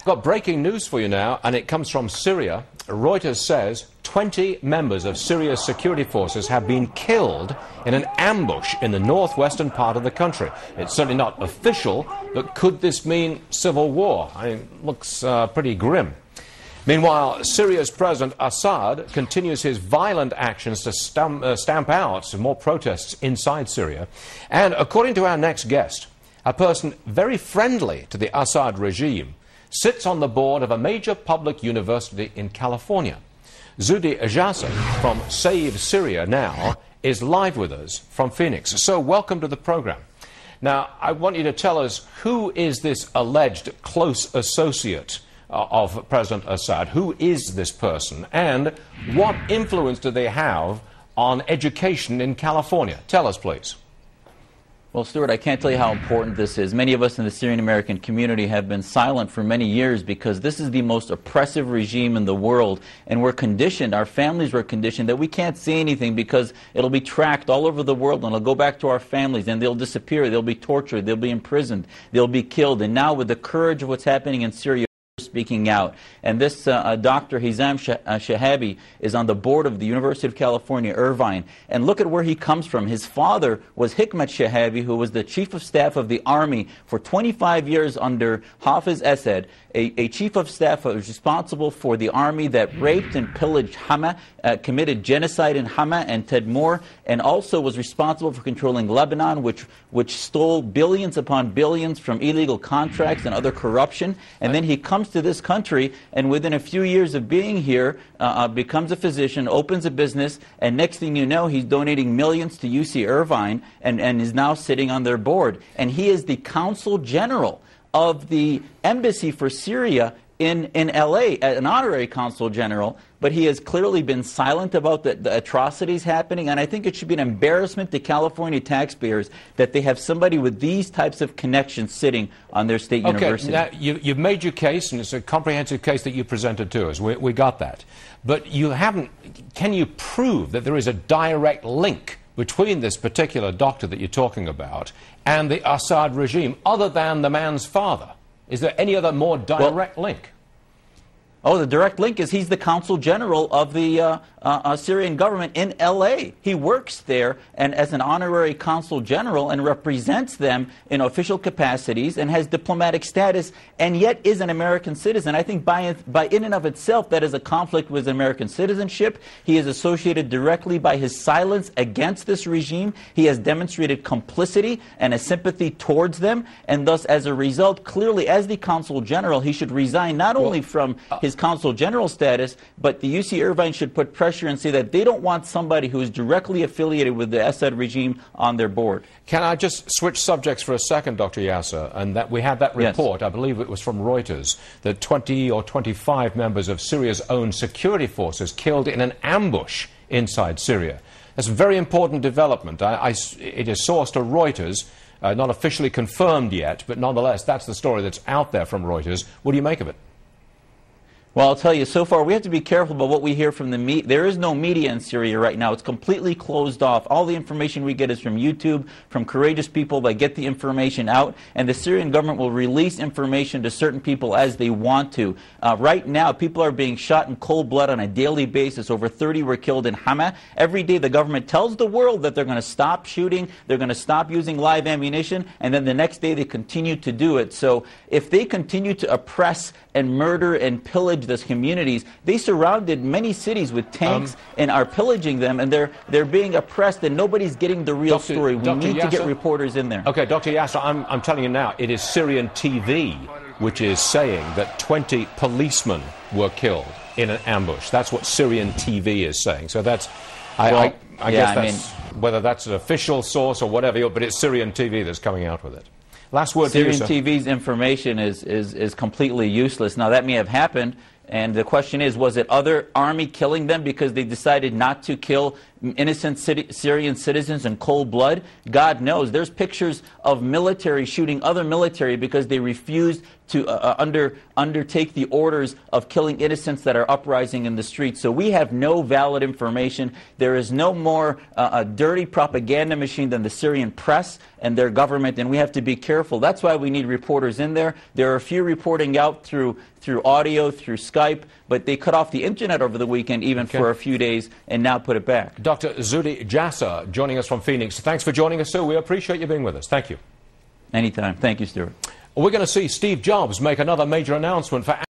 Got breaking news for you now, and it comes from Syria. Reuters says 20 members of Syria's security forces have been killed in an ambush in the northwestern part of the country. It's certainly not official, but could this mean civil war? I mean, it looks pretty grim. Meanwhile, Syria's President Assad continues his violent actions to stamp out some more protests inside Syria. And according to our next guest, a person very friendly to the Assad regime sits on the board of a major public university in California. Zuhdi Jasser from Save Syria Now is live with us from Phoenix. So welcome to the program. Now, I want you to tell us, who is this alleged close associate of President Assad? Who is this person? And what influence do they have on education in California? Tell us, please. Well, Stuart, I can't tell you how important this is. Many of us in the Syrian American community have been silent for many years because this is the most oppressive regime in the world, and we're conditioned, our families were conditioned, that we can't see anything because it'll be tracked all over the world, and it'll go back to our families, and they'll disappear, they'll be tortured, they'll be imprisoned, they'll be killed. And now with the courage of what's happening in Syria, speaking out. And this Dr. Hizam Shahabi is on the board of the University of California, Irvine. And look at where he comes from. His father was Hikmat Shahabi, who was the chief of staff of the army for 25 years under Hafiz Assad, a chief of staff who was responsible for the army that raped and pillaged Hama, committed genocide in Hama and Tadmor, and also was responsible for controlling Lebanon, which stole billions upon billions from illegal contracts and other corruption. And then he comes to this country, and within a few years of being here, becomes a physician, opens a business, and next thing you know, he's donating millions to UC Irvine and is now sitting on their board. And he is the consul general of the embassy for Syria in LA, an honorary consul general, but he has clearly been silent about the atrocities happening, and I think it should be an embarrassment to California taxpayers that they have somebody with these types of connections sitting on their state university. Now, you've made your case, and it's a comprehensive case that you presented to us. We got that. But you haven't, can you prove that there is a direct link between this particular doctor that you're talking about and the Assad regime, other than the man's father? Is there any other more direct link? Oh, the direct link is he's the consul general of the Syrian government in L.A. He works there and as an honorary consul general and represents them in official capacities and has diplomatic status, and yet is an American citizen. I think by in and of itself that is a conflict with American citizenship. He is associated directly by his silence against this regime. He has demonstrated complicity and a sympathy towards them, and thus as a result, clearly as the consul general, he should resign not only from his consul general status, but the UC Irvine should put pressure and say that they don't want somebody who is directly affiliated with the Assad regime on their board. Can I just switch subjects for a second, Dr. Jasser? And that we had that report, yes. I believe it was from Reuters, that 20 or 25 members of Syria's own security forces killed in an ambush inside Syria. That's a very important development. It is sourced to Reuters, not officially confirmed yet, but nonetheless, that's the story that's out there from Reuters. What do you make of it? Well, I'll tell you, so far we have to be careful about what we hear from the media. There is no media in Syria right now. It's completely closed off. All the information we get is from YouTube, from courageous people that get the information out, and the Syrian government will release information to certain people as they want to. Right now, people are being shot in cold blood on a daily basis. Over 30 were killed in Hama. Every day the government tells the world that they're going to stop shooting, they're going to stop using live ammunition, and then the next day they continue to do it. So if they continue to oppress and murder and pillage these communities, they surrounded many cities with tanks and are pillaging them, and they're being oppressed, and nobody's getting the real story. We need to get reporters in there. Okay, Dr. Jasser, I'm telling you now, it is Syrian TV which is saying that 20 policemen were killed in an ambush. That's what Syrian TV is saying. So that's, I guess that's, whether that's an official source or whatever, but it's Syrian TV that's coming out with it. Last word Syrian to you, sir. TV's information is completely useless. Now, that may have happened. And the question is, was it other army killing them because they decided not to kill innocent Syrian citizens in cold blood? God knows. There's pictures of military shooting other military because they refused to undertake the orders of killing innocents that are uprising in the streets. So we have no valid information. There is no more a dirty propaganda machine than the Syrian press and their government, and we have to be careful. That's why we need reporters in there. There are a few reporting out through audio, through Skype, but they cut off the internet over the weekend even for a few days and now put it back. Dr. Zuhdi Jasser joining us from Phoenix. Thanks for joining us, sir. We appreciate you being with us. Thank you. Anytime. Thank you, Stuart. We're going to see Steve Jobs make another major announcement for